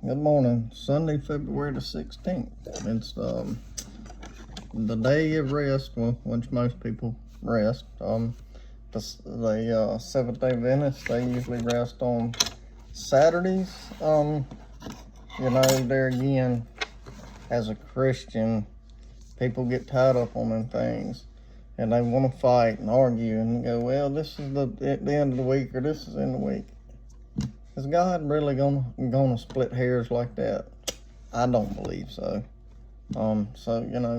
Good morning. Sunday, February the 16th. It's the day of rest, which most people rest. The Seventh-day Adventists, they usually rest on Saturdays. There again, as a Christian, people get tied up on them things, and they want to fight and argue and go, well, this is the end of the week, or this is in the week. Is God really gonna split hairs like that? I don't believe so.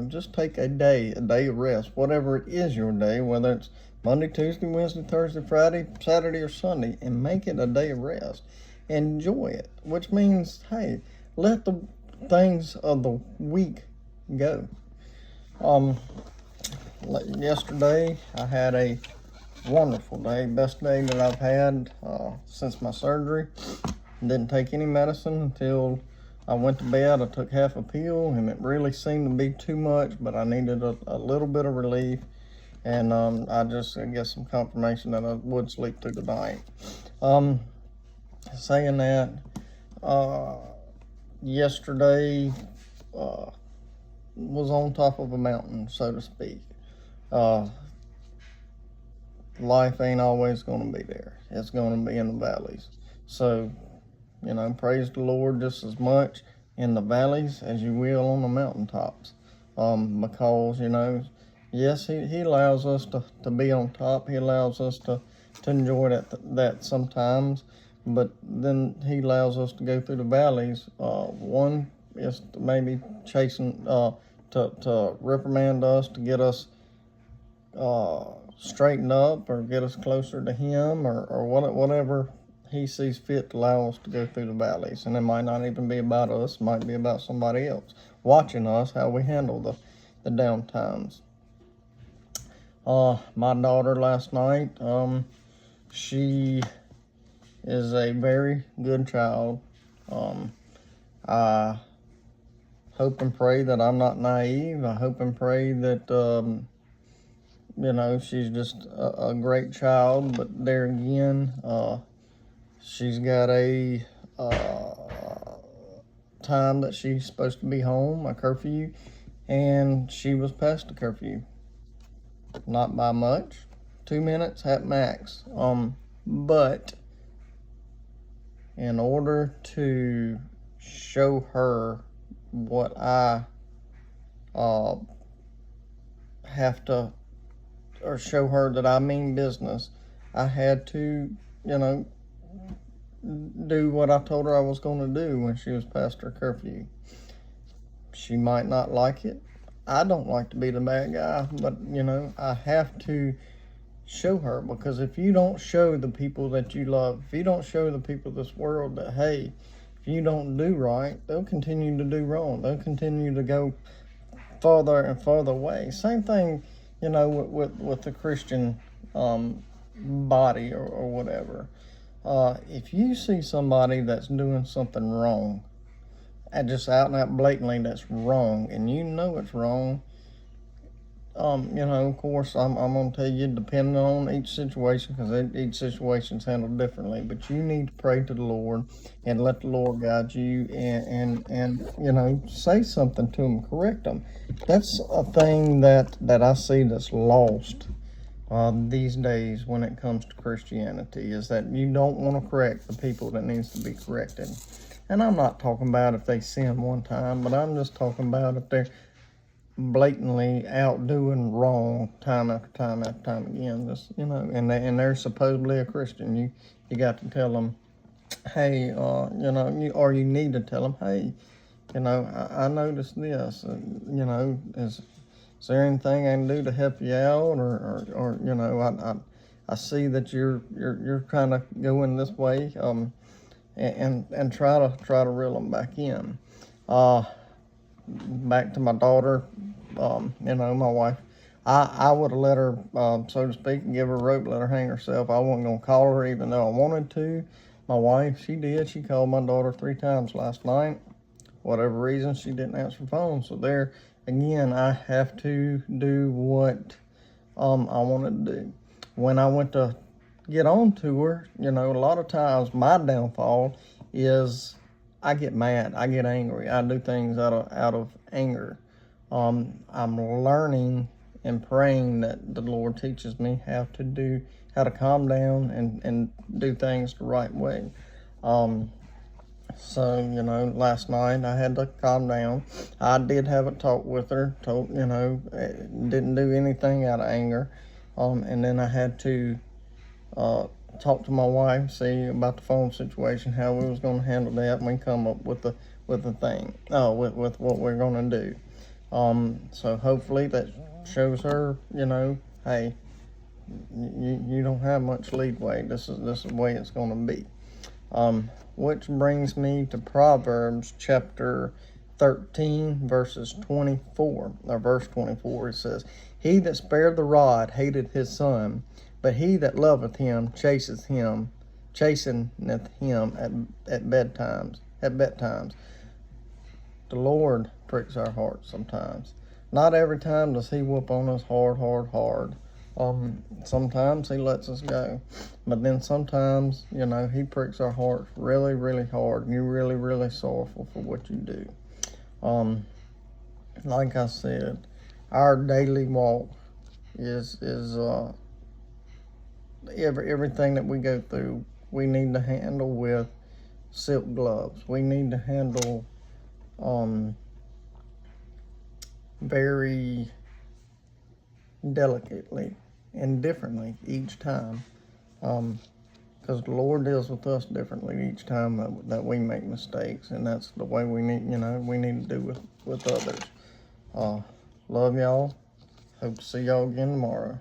Just take a day of rest, whatever it is your day, whether it's Monday, Tuesday, Wednesday, Thursday, Friday, Saturday, or Sunday, and make it a day of rest. Enjoy it, which means, hey, let the things of the week go. Yesterday I had a wonderful day, best day that I've had since my surgery. Didn't take any medicine until I went to bed. I took half a pill, and it really seemed to be too much, but I needed a little bit of relief, and I guess some confirmation that I would sleep through the night. Saying that, yesterday was on top of a mountain, so to speak. Life ain't always going to be there. It's going to be in the valleys. So, praise the Lord just as much in the valleys as you will on the mountaintops. Because, yes, he allows us to be on top. He allows us to enjoy that sometimes. But then he allows us to go through the valleys. One is to maybe chasing, to reprimand us, to get us straighten up or get us closer to him, or whatever he sees fit to allow us to go through the valleys. And it might not even be about us, it might be about somebody else watching us, how we handle the down times. My daughter last night, she is a very good child. I hope and pray that I'm not naive. I hope and pray that she's just a great child, but there again, she's got a time that she's supposed to be home, a curfew, and she was past the curfew. Not by much, 2 minutes at max. But in order to show her what I have to, or show her that I mean business, I had to, do what I told her I was going to do when she was past her curfew. She might not like it. I don't like to be the bad guy, but, I have to show her, because if you don't show the people that you love, if you don't show the people of this world that, hey, if you don't do right, they'll continue to do wrong. They'll continue to go farther and farther away. Same thing, with the Christian body or whatever. If you see somebody that's doing something wrong, and just out and out blatantly that's wrong, and you know it's wrong, of course, I'm going to tell you, depending on each situation, because each situation's handled differently, but you need to pray to the Lord and let the Lord guide you, and say something to them, correct them. That's a thing that I see that's lost these days when it comes to Christianity, is that you don't want to correct the people that needs to be corrected. And I'm not talking about if they sin one time, but I'm just talking about if they're blatantly out doing wrong time after time after time again. Just, and they're supposedly a Christian. You got to tell them, hey, or you need to tell them, hey, I noticed this. Is there anything I can do to help you out, or I see that you're kind of going this way, and try to reel them back in. Back to my daughter, my wife, I would have let her, so to speak, and give her a rope, let her hang herself. I wasn't going to call her, even though I wanted to. My wife, she did. She called my daughter 3 times last night. Whatever reason, she didn't answer the phone. So there, again, I have to do what I wanted to do. When I went to get on to her, a lot of times my downfall is I get mad, I get angry, I do things out of anger. I'm learning and praying that the Lord teaches me how to calm down and do things the right way. So, last night I had to calm down. I did have a talk with her, didn't do anything out of anger. And then I had to talk to my wife, see about the phone situation, how we was going to handle that, and we come up with the thing, with what we're going to do. So hopefully that shows her, hey, you don't have much leeway. This is the way it's going to be. Which brings me to Proverbs chapter 13, verse 24. It says, "He that spared the rod hated his son, but he that loveth him chasteneth him at bedtimes. The Lord pricks our hearts sometimes. Not every time does he whoop on us hard. Sometimes he lets us go, but then sometimes, he pricks our hearts really, really hard, and you're really, really sorrowful for what you do. Like I said, our daily walk is everything that we go through, we need to handle with silk gloves. We need to handle very delicately and differently each time, because the Lord deals with us differently each time that we make mistakes, and that's the way we need to do with others. Love y'all. Hope to see y'all again tomorrow.